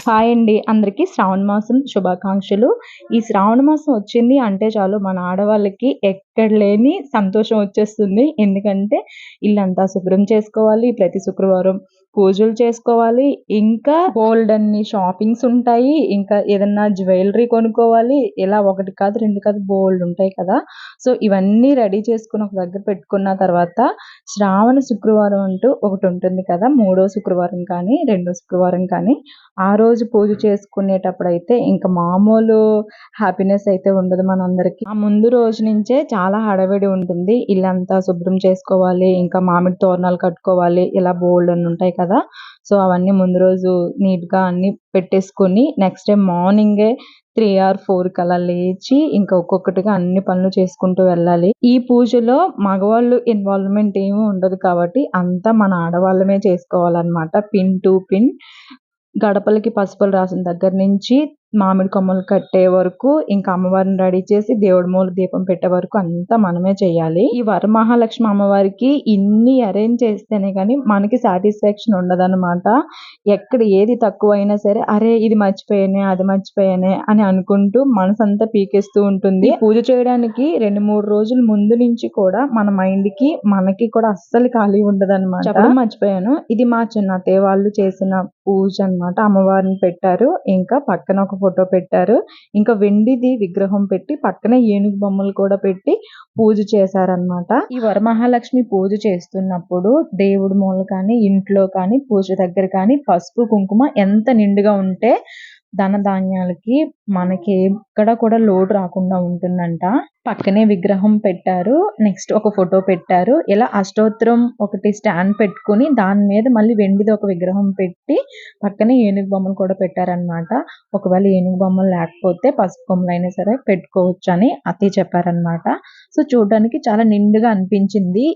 Hi అండి. అందరికీ శ్రావణ మాసం శుభాకాంక్షలు. ఈ శ్రావణ మాసం వచ్చింది అంటే చాలు మన ఆడవాళ్ళకి ఎక్కడ లేని సంతోషం వచ్చేస్తుంది. ఎందుకంటే ఇల్లంతా శుభ్రం చేసుకోవాలి. ప్రతి శుక్రవారం పూజలు చేసుకోవాలి. ఇంకా బోలెడన్ని షాపింగ్స్ ఉంటాయి. ఇంకా ఏదన్నా జ్యువెలరీ కొనుక్కోవాలి. ఇలా ఒకటి కాదు, రెండు కాదు బోలెడుంటాయి కదా! సో, ఇవన్నీ రెడీ చేసుకొని ఒక దగ్గర పెట్టుకున్న తర్వాత శ్రావణ శుక్రవారం అంటూ ఒకటుంటుంది కదా! మూడో శుక్రవారం కానీ, రెండో శుక్రవారం కానీ ఆ రోజు పూజ చేసుకునేటప్పుడైతే ఇంక మామూలు హ్యాపీనెస్ అయితే ఉండదు మనందరికి. ఆ ముందు రోజు నుంచే చాలా హడావిడి ఉంటుంది. ఇల్లంతా శుభ్రం చేసుకోవాలి. ఇంకా మామిడి తోరణాలు కట్టుకోవాలి. ఇలా బోలెడన్ని ఉంటాయి కదా! సో, అవన్నీ ముందు రోజు నీట్‌గా అన్నీ పెట్టేసుకొని నెక్స్ట్ డే మార్నింగే 3 ఆర్ 4 కలా లేచి ఇంకా ఒక్కొక్కటిగా అన్ని పనులు చేసుకుంటూ వెళ్ళాలి. ఈ పూజలో మగవాళ్ళు ఇన్వాల్వ్‌మెంట్ ఏమి ఉండదు కాబట్టి అంతా మన ఆడవాళ్ళమే చేసుకోవాలన్నమాట. Pin to pin. గడపలకి పసుపులు రాసిన దగ్గర నుంచి మామిడి కొమ్మలు కట్టే వరకు, ఇంకా అమ్మవారిని రెడీ చేసి దేవుడి మూల దీపం పెట్టే వరకు అంతా మనమే చేయాలి. ఈ వరమహాలక్ష్మి అమ్మవారికి ఇన్ని అరేంజ్ చేస్తేనే గానీ మనకి సాటిస్ఫాక్షన్ ఉండదనమాట. ఎక్కడ ఏది తక్కువైనా సరే, అరే ఇది మర్చిపోయానే, అది మర్చిపోయానే అని అనుకుంటూ మనసంతా పీకేస్తూ ఉంటుంది. పూజ చేయడానికి 2, 3 రోజుల ముందు నుంచి కూడా మన మైండ్‌కి, మనకి కూడా అస్సలు ఖాళీ ఉండదనమాట. చెప్పడం మర్చిపోయాను. ఇది మా చిన్నత్తయ్య వాళ్ళు చేసిన పూజ అన్నమాట. అమ్మవారిని పెట్టారు. ఇంకా పక్కన ఒక ఫోటో పెట్టారు. ఇంకా వెండిది విగ్రహం పెట్టి పక్కనే ఏనుగు బొమ్మలు కూడా పెట్టి పూజ చేశారన్నమాట. ఈ వరమహాలక్ష్మి పూజ చేస్తున్నప్పుడు దేవుడి మూల కానీ, ఇంట్లో కానీ, పూజ దగ్గర కానీ పసుపు, కుంకుమ ఎంత నిండుగా ఉంటే ధనధాన్యాలకి మనకి ఎక్కడ కూడా లోటు రాకుండా ఉంటుందంట. పక్కనే విగ్రహం పెట్టారు. నెక్స్ట్ ఒక ఫోటో పెట్టారు. ఇలా అష్టోత్తరం ఒకటి స్టాండ్ పెట్టుకొని దాని మీద మళ్ళీ వెండిది ఒక విగ్రహం పెట్టి పక్కనే ఏనుగు బొమ్మలు కూడా పెట్టారనమాట. ఒకవేళ ఏనుగు బొమ్మలు లేకపోతే పసుపు కొమ్మలైనా సరే పెట్టుకోవచ్చు అని అత్తయ్య చెప్పారనమాట. సో, చూడడానికి చాలా నిండుగా అనిపించింది.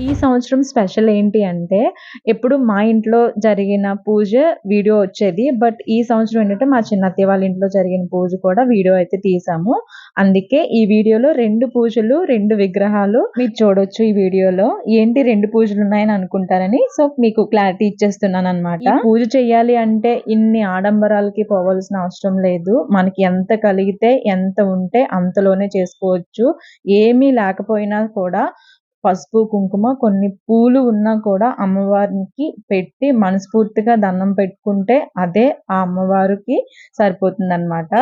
ఈ సంవత్సరం స్పెషల్ ఏంటి అంటే, ఎప్పుడు మా ఇంట్లో జరిగిన పూజ వీడియో వచ్చేది. బట్ ఈ సంవత్సరం ఏంటంటే, మా చిన్నత్తయ్య వాళ్ళ ఇంట్లో జరిగిన పూజ కూడా వీడియో అయితే తీసాము. అందుకే ఈ వీడియోలో 2 పూజలు, 2 విగ్రహాలు మీరు చూడొచ్చు ఈ వీడియోలో. ఏంటి 2 పూజలున్నాయని అనుకుంటారని. సో, మీకు క్లారిటీ ఇచ్చేస్తున్నాననమాట. ఈ పూజ చెయ్యాలి అంటే ఇన్ని ఆడంబరాలకి పోవాల్సిన అవసరం లేదు. మనకి ఎంత కలిగితే, ఎంత ఉంటే అంతలోనే చేసుకోవచ్చు. ఏమీ లేకపోయినా కూడా పసుపు, కుంకుమ, కొన్ని పూలు ఉన్నా కూడా అమ్మవారికి పెట్టి మనస్ఫూర్తిగా దండం పెట్టుకుంటే అదే ఆ అమ్మవారికి సరిపోతుందన్నమాట.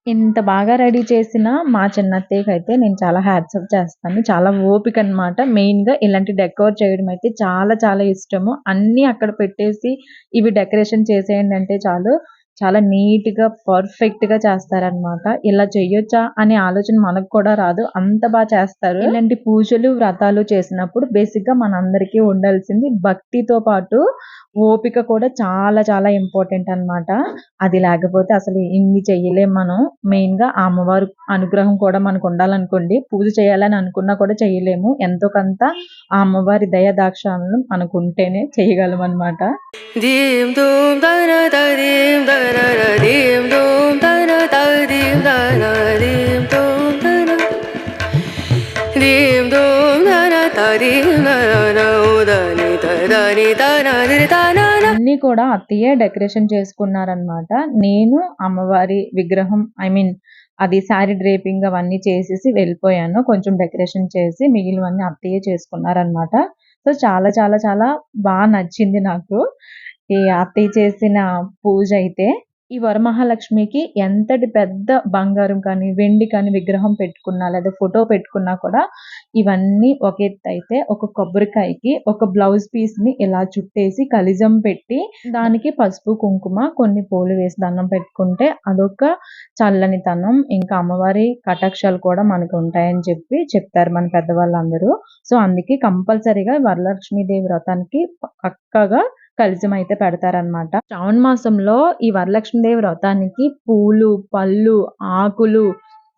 ఇంత బాగా రెడీ చేసిన మా చిన్నత్తయ్యకైతే నేను చాలా హ్యాట్స్ ఆఫ్ చేస్తాను. చాలా ఓపిక అన్నమాట. మెయిన్‌గా ఇలాంటి డెకోర్ చేయడం అయితే చాలా చాలా ఇష్టము. అన్నీ అక్కడ పెట్టేసి ఇవి డెకరేషన్ చేసేయండి అంటే చాలు. చాలా నీట్‌గా, పర్ఫెక్ట్‌గా చేస్తారనమాట. ఇలా చెయ్యొచ్చా అనే ఆలోచన మనకు కూడా రాదు. అంత చేస్తారు. ఇలాంటి పూజలు, వ్రతాలు చేసినప్పుడు బేసిక్‌గా మనందరికీ ఉండాల్సింది భక్తితో పాటు ఓపిక కూడా చాలా చాలా ఇంపార్టెంట్ అన్నమాట. అది లేకపోతే అసలు ఇన్ని చెయ్యలేం మనం. మెయిన్‌గా ఆ అమ్మవారి అనుగ్రహం కూడా మనకు ఉండాలనుకోండి. పూజ చేయాలని అనుకున్నా కూడా చేయలేము. ఎంతో కొంత ఆ అమ్మవారి దయ దాక్షాలను మనకు ఉంటేనే చేయగలం అన్నమాట. దీం దూం దన దదీం దన దీం దూం దన దదీం దన దీం దూం దన దీం దూం దన దదీం దన ఉదని దదని దన దిదన అన్నీ కూడా అత్తయ్యే డెకరేషన్ చేసుకున్నారనమాట. నేను అమ్మవారి విగ్రహం అది శారీ డ్రేపింగ్ అవన్నీ చేసేసి వెళ్ళిపోయాను. కొంచెం డెకరేషన్ చేసి మిగిలినవన్నీ అత్తయ్యే చేసుకున్నారనమాట. సో, చాలా చాలా చాలా నచ్చింది నాకు ఈ అత్తయ్య చేసిన పూజ అయితే. ఈ వరమహాలక్ష్మికి ఎంతటి పెద్ద బంగారం కానీ, వెండి కానీ విగ్రహం పెట్టుకున్నా లేదా ఫోటో పెట్టుకున్నా కూడా ఇవన్నీ ఒక ఎత్తయితే ఒక కొబ్బరికాయకి ఒక బ్లౌజ్ పీస్‌ని ఇలా చుట్టేసి కలిజం పెట్టి దానికి పసుపు, కుంకుమ, కొన్ని పూలు వేసి దండం పెట్టుకుంటే అదొక చల్లనితనం. ఇంకా అమ్మవారి కటాక్షాలు కూడా మనకు ఉంటాయని చెప్తారు మన పెద్దవాళ్ళందరూ. సో, అందుకే కంపల్సరీగా వరలక్ష్మీదేవి వ్రతానికి పక్కాగా కలశం అయితే పెడతారనమాట. శ్రావణ మాసంలో ఈ వరలక్ష్మీదేవి వ్రతానికి పూలు, పళ్ళు, ఆకులు,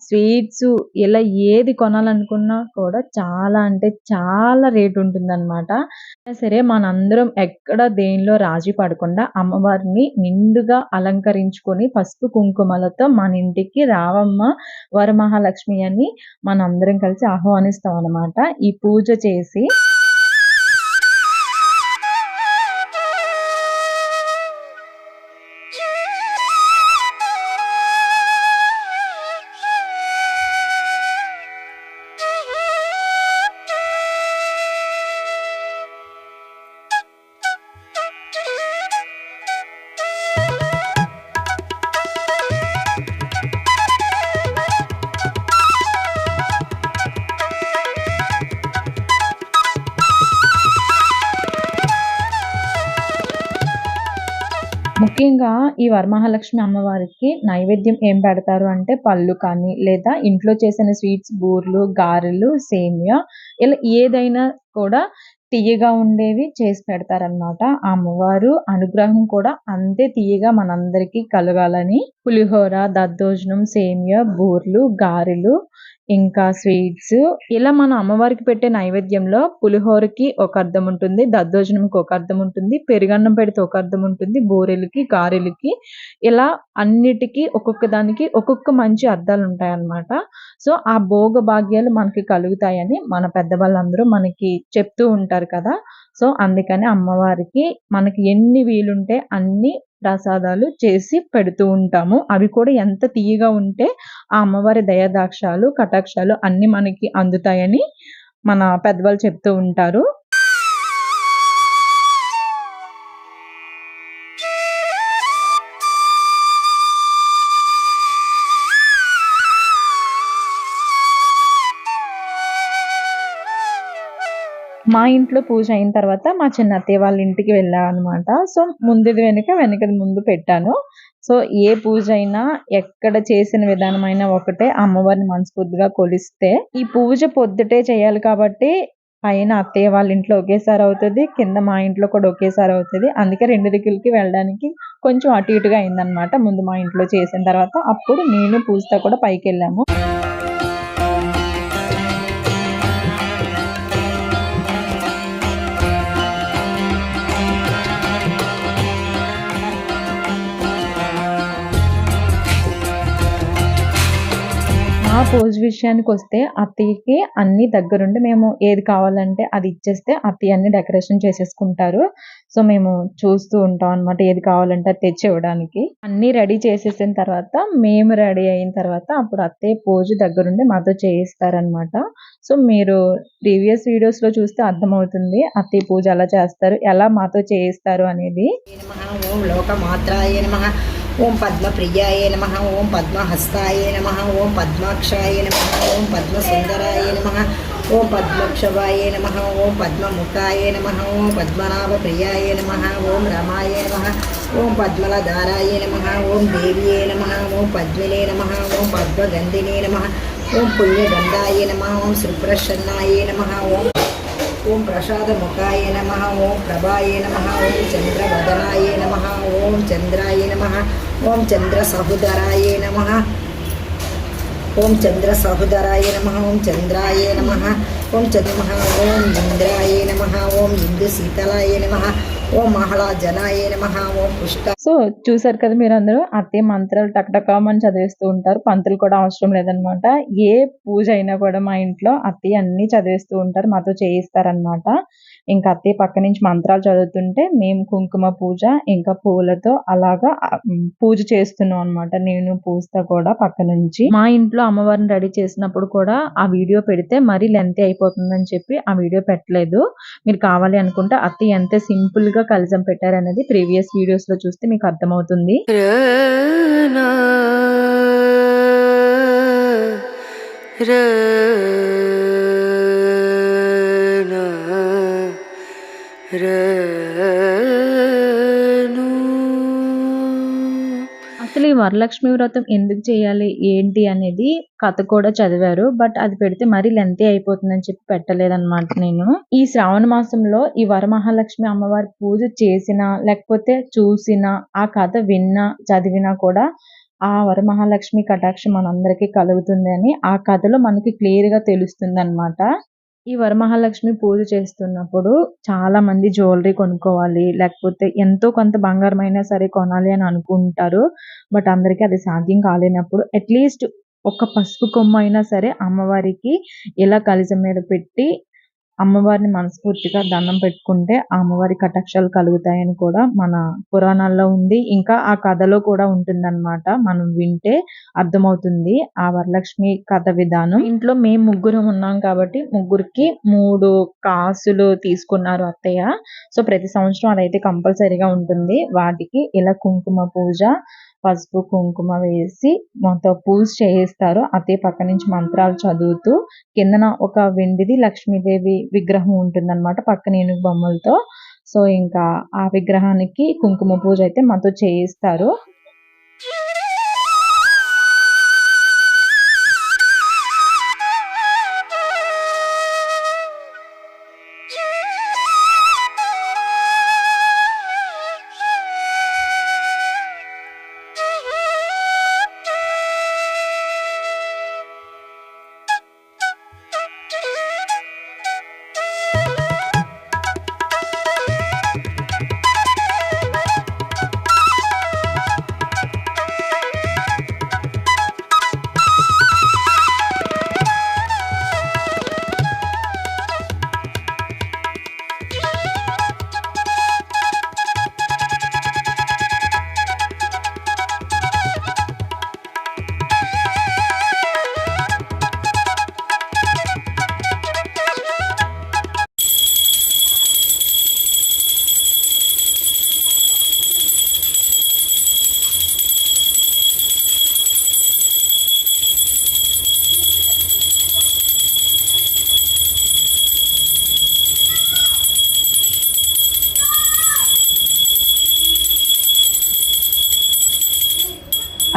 స్వీట్స్ ఇలా ఏది కొనాలనుకున్నా కూడా చాలా అంటే చాలా రేట్ ఉంటుందన్నమాట. సరే మనందరం ఎక్కడ దేనిలో రాజీ పడకుండా అమ్మవారిని నిండుగా అలంకరించుకొని పసుపు కుంకుమలతో మన ఇంటికి రావమ్మ వరమహాలక్ష్మి అని మనందరం కలిసి ఆహ్వానిస్తాం అన్నమాట. ఈ పూజ చేసి ముఖ్యంగా ఈ వరమహాలక్ష్మి అమ్మవారికి నైవేద్యం ఏం పెడతారు అంటే పళ్ళు కానీ లేదా ఇంట్లో చేసిన స్వీట్స్, బూర్లు, గారెలు, సేమియా ఇలా ఏదైనా కూడా తియ్యగా ఉండేవి చేసి పెడతారనమాట. ఆ అమ్మవారు అనుగ్రహం కూడా అంతే తియ్యగా మనందరికీ కలగాలని పులిహోర, దద్దోజనం, సేమియా, బూర్లు, గారెలు ఇంకా స్వీట్స్ ఇలా మనం అమ్మవారికి పెట్టే నైవేద్యంలో పులిహోరకి ఒక అర్థం ఉంటుంది, దద్దోజనంకి ఒక అర్థం ఉంటుంది, పెరుగన్నం పెడితే ఒక అర్థం ఉంటుంది, బూరెలకి, గారెలకి ఇలా అన్నిటికీ ఒక్కొక్క దానికి ఒక్కొక్క మంచి అర్థాలు ఉంటాయన్నమాట. సో ఆ భోగ భాగ్యాలు మనకి కలుగుతాయని మన పెద్దవాళ్ళందరూ మనకి చెప్తూ ఉంటారు కదా. సో అందుకని అమ్మవారికి మనకి ఎన్ని వీలుంటే అన్ని ప్రసాదాలు చేసి పెడుతూ ఉంటాము. అవి కూడా ఎంత తియ్యగా ఉంటే ఆ అమ్మవారి దయాదాక్షాలు, కటాక్షాలు అన్నీ మనకి అందుతాయని మన పెద్దవాళ్ళు చెప్తూ ఉంటారు. మా ఇంట్లో పూజ అయిన తర్వాత మా చిన్న అత్తయ్య వాళ్ళ ఇంటికి వెళ్ళామనమాట. సో ముందుది వెనక, వెనకది ముందు పెట్టాను. సో ఏ పూజ అయినా ఎక్కడ చేసిన విధానమైనా ఒకటే. అమ్మవారిని మనస్ఫూర్తిగా కొలిస్తే ఈ పూజ పొద్దుటే చేయాలి కాబట్టి పైన అత్తయ్య వాళ్ళ ఇంట్లో ఒకేసారి అవుతది, కింద మా ఇంట్లో కూడా ఒకేసారి అవుతది. అందుకే 2 దిక్కులకి వెళ్ళడానికి కొంచెం అటు ఇటుగా అయిందనమాట. ముందు మా ఇంట్లో చేసిన తర్వాత అప్పుడు నేను పూజిత కూడా పైకెళ్ళాము. ఆ పూజ విషయానికొస్తే అత్తయ్యకి అన్నీ దగ్గరుండి మేము ఏది కావాలంటే అది ఇచ్చేస్తే అత్తయ్య అన్ని డెకరేషన్ చేసేసుకుంటారు. సో మేము చూస్తూ ఉంటాం అన్నమాట. ఏది కావాలంటే అది తెచ్చి ఇవ్వడానికి. అన్నీ రెడీ చేసేసిన తర్వాత మేము రెడీ అయిన తర్వాత అప్పుడు అత్తయ్య పూజ దగ్గరుండి మాతో చేయిస్తారనమాట. సో మీరు ప్రీవియస్ వీడియోస్‌లో చూస్తే అర్థమవుతుంది అత్తయ్య పూజ ఎలా చేస్తారు, ఎలా మాతో చేయిస్తారు అనేది. ఓం లోకమాత్రాయ నమః, ఓం పద్మప్రియాయ నమః, ఓం పద్మహస్తాయ నమః, ఓం పద్మాక్షాయ నమః, ఓం పద్మసుందరాయ నమః, ఓం పద్మక్షవాయ నమః, ఓం పద్మముఖాయ నమః, ఓం పద్మనాభప్రియాయ నమః, ఓం రమాయ నమః, ఓం పద్మలధారాయ నమః, ఓం దేవ్యే నమః, ఓం పద్మినే నమః, ఓం పద్మగంధినే నమః, ఓం పుణ్యగంధాయ నమః, ఓం శ్రీప్రసన్నాయ నమః, ఓం ప్రసాదముఖాయ నమః, ఓం ప్రభాయ నమః, ఓం చంద్రవదనాయ నమః, ఓం చంద్రాయ నమః, ఓం చంద్రసహోదరాయ నమః, ఓం చంద్రసహోదరాయ నమః, ఓం చంద్రాయ నమః, ఓం చంద్రమః, ఓం ఇంద్రాయ నమః, ఓం ఇందు శీతలాయ నమః, ఓం మహళాజనాయ నమః, ఓం పుష్ట. సో చూసారు కదా మీరందరూ అత్తయ్య మంత్రాలు టకటకమని చదివేస్తూ ఉంటారు. పంతులు కూడా అవసరం లేదనమాట. ఏ పూజ అయినా కూడా మా ఇంట్లో అత్తయ్య అన్నీ చదివేస్తూ ఉంటారు. మాతో చేయిస్తారనమాట. ఇంకా అత్తయ్య పక్క నుంచి మంత్రాలు చదువుతుంటే మేము కుంకుమ పూజ ఇంకా పూలతో అలాగా పూజ చేస్తున్నాం అనమాట. నేను పూజిత కూడా పక్క నుంచి. మా ఇంట్లో అమ్మవారిని రెడీ చేసినప్పుడు కూడా ఆ వీడియో పెడితే మరీ లెంతీ అయిపోతుందని చెప్పి ఆ వీడియో పెట్టలేదు. మీరు కావాలి అనుకుంటే అత్తయ్య ఎంత సింపుల్ గా కలశం పెట్టారనేది ప్రీవియస్ వీడియోస్ లో చూస్తే మీకు అర్థమవుతుంది. అసలు ఈ వరలక్ష్మి వ్రతం ఎందుకు చేయాలి ఏంటి అనేది కథ కూడా చదివారు. బట్ అది పెడితే మరీ లెంతీ అయిపోతుందని చెప్పి పెట్టలేదన్నమాట నేను. ఈ శ్రావణ మాసంలో ఈ వరమహాలక్ష్మి అమ్మవారి పూజ చేసినా, లేకపోతే చూసినా, ఆ కథ విన్నా, చదివినా కూడా ఆ వరమహాలక్ష్మి కటాక్షం మనందరికీ కలుగుతుంది అని ఆ కథలో మనకి క్లియర్‌గా తెలుస్తుందన్నమాట. ఈ వరమహాలక్ష్మి పూజ చేస్తున్నప్పుడు చాలా మంది జ్యువెలరీ కొనుక్కోవాలి, లేకపోతే ఎంతో కొంత బంగారమైనా సరే కొనాలి అని అనుకుంటారు. బట్ అందరికీ అది సాధ్యం కాలేనప్పుడు అట్‌లీస్ట్ ఒక పసుపు కొమ్ము అయినా సరే అమ్మవారికి ఇలా కలశం మీద పెట్టి అమ్మవారిని మనస్ఫూర్తిగా దండం పెట్టుకుంటే ఆ అమ్మవారి కటాక్షాలు కలుగుతాయని కూడా మన పురాణాల్లో ఉంది. ఇంకా ఆ కథలో కూడా ఉంటుందన్నమాట. మనం వింటే అర్థమవుతుంది ఆ వరలక్ష్మి కథ విధానం. ఇంట్లో మేము ముగ్గురం ఉన్నాం కాబట్టి ముగ్గురికి 3 కాసులు తీసుకున్నారు అత్తయ్య. సో ప్రతి సంవత్సరం అదైతే కంపల్సరీగా ఉంటుంది. వాటికి ఇలా కుంకుమ పూజ, పసుపు కుంకుమ వేసి మొత్తం పూజ చేయిస్తారు. అత్తయ్య పక్క నుంచి మంత్రాలు చదువుతూ కిందన ఒక వెండిది లక్ష్మీదేవి విగ్రహం ఉంటుందన్నమాట పక్కన ఏనుగు బొమ్మలతో. సో ఇంకా ఆ విగ్రహానికి కుంకుమ పూజ అయితే మాతో చేయిస్తారు.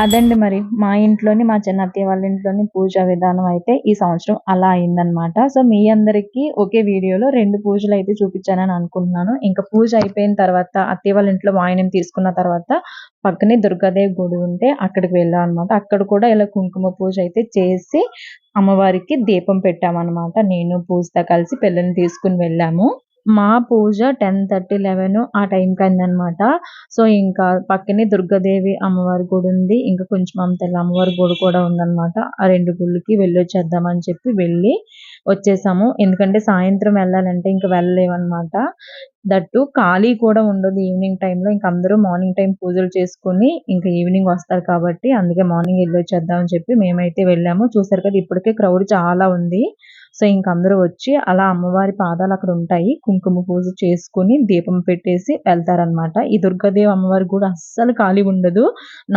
అదండి మరి మా ఇంట్లోని, మా చిన్నత్తయ్య వాళ్ళ ఇంట్లోని పూజా విధానం అయితే ఈ సంవత్సరం అలా అయిందనమాట. సో మీ అందరికీ ఒకే వీడియోలో 2 పూజలైతే చూపించానని అనుకుంటున్నాను. ఇంకా పూజ అయిపోయిన తర్వాత అత్తయ్య వాళ్ళ ఇంట్లో వాయినం తీసుకున్న తర్వాత పక్కనే దుర్గాదేవి గుడి ఉంటే అక్కడికి వెళ్ళాం అనమాట. అక్కడ కూడా ఇలా కుంకుమ పూజ అయితే చేసి అమ్మవారికి దీపం పెట్టామన్నమాట. నేను పూజతో కలిసి పిల్లల్ని తీసుకుని వెళ్ళాము. మా పూజ 10:30, 11 ఆ టైంకి అయిందనమాట. సో ఇంకా పక్కనే దుర్గాదేవి అమ్మవారి గుడి ఉంది. ఇంకా కొంచెం తల్లి అమ్మవారి గుడి కూడా ఉందనమాట. ఆ 2 గుళ్ళకి వెళ్ళొచ్చేద్దామని చెప్పి వెళ్ళి వచ్చేసాము. ఎందుకంటే సాయంత్రం వెళ్ళాలంటే ఇంక వెళ్ళలేమనమాట. దట్టు ఖాళీ కూడా ఉండదు ఈవినింగ్ టైంలో. ఇంక అందరూ మార్నింగ్ టైం పూజలు చేసుకొని ఇంక ఈవినింగ్ వస్తారు కాబట్టి అందుకే మార్నింగ్ వెళ్ళొచ్చేద్దాం అని చెప్పి మేమైతే వెళ్ళాము. చూసారు కదా ఇప్పటికే క్రౌడ్ చాలా ఉంది. సో ఇంక అందరూ వచ్చి అలా అమ్మవారి పాదాలు అక్కడ ఉంటాయి. కుంకుమ పూజ చేసుకొని దీపం పెట్టేసి వెళ్తారనమాట. ఈ దుర్గాదేవి అమ్మవారి కూడా అస్సలు ఖాళీ ఉండదు.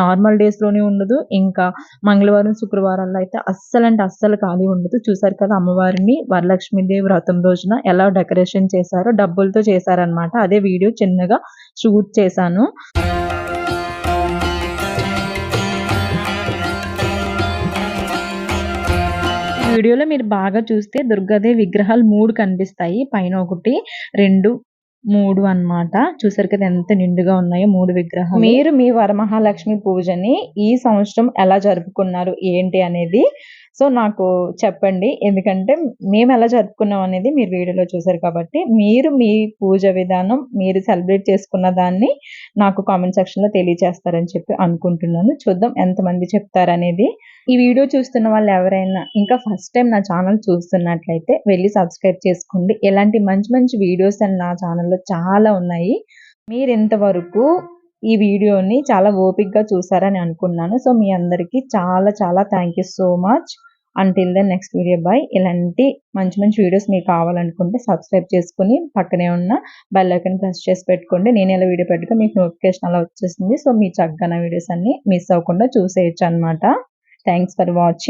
నార్మల్ డేస్‌లోనే ఉండదు. ఇంకా మంగళవారం, శుక్రవారాల్లో అయితే అస్సలంటే అస్సలు ఖాళీ ఉండదు. చూసారు కదా అమ్మవారిని వరలక్ష్మీదేవి వ్రతం రోజున ఎలా డెకరేషన్ చేశారో డబ్బులతో చేశారనమాట. అదే వీడియో చిన్నగా షూట్ చేశాను. వీడియోలో మీరు బాగా చూస్తే దుర్గాదేవి విగ్రహాలు 3 కనిపిస్తాయి. పైన 1, 2, 3 అన్నమాట. చూసారు కదా ఎంత నిండుగా ఉన్నాయో 3 విగ్రహాలు. మీరు మీ వరమహాలక్ష్మి పూజని ఈ సంవత్సరం ఎలా జరుపుకున్నారు ఏంటి అనేది సో నాకు చెప్పండి. ఎందుకంటే మేము ఎలా జరుపుకున్నాం అనేది మీరు వీడియోలో చూసారు కాబట్టి మీరు మీ పూజ విధానం మీరు సెలబ్రేట్ చేసుకున్న దాన్ని నాకు కామెంట్ సెక్షన్‌లో తెలియజేస్తారని చెప్పి అనుకుంటున్నాను. చూద్దాం ఎంతమంది చెప్తారనేది. ఈ వీడియో చూస్తున్న వాళ్ళు ఎవరైనా ఇంకా ఫస్ట్ టైం నా ఛానల్ చూస్తున్నట్లయితే వెళ్లి సబ్స్క్రైబ్ చేసుకోండి. ఇలాంటి మంచి మంచి వీడియోస్ నా ఛానల్‌లో చాలా ఉన్నాయి. మీరు ఇంతవరకు ఈ వీడియోని చాలా ఓపికగా చూసారని అనుకున్నాను. సో మీ అందరికీ చాలా చాలా thank you so much. Until then next video bye. ఇలాంటి మంచి మంచి వీడియోస్ మీకు కావాలనుకుంటే సబ్స్క్రైబ్ చేసుకొని పక్కనే ఉన్న బెల్ ఐకాన్ ప్రెస్ చేసి పెట్టుకోండి. నేను ఇలా వీడియో పెట్టుగా మీకు నోటిఫికేషన్ అలా వచ్చేస్తుంది. సో మీ చక్కగా నా వీడియోస్ అన్ని మిస్ అవ్వకుండా చూసేయచ్చు అనమాట. Thanks for watching.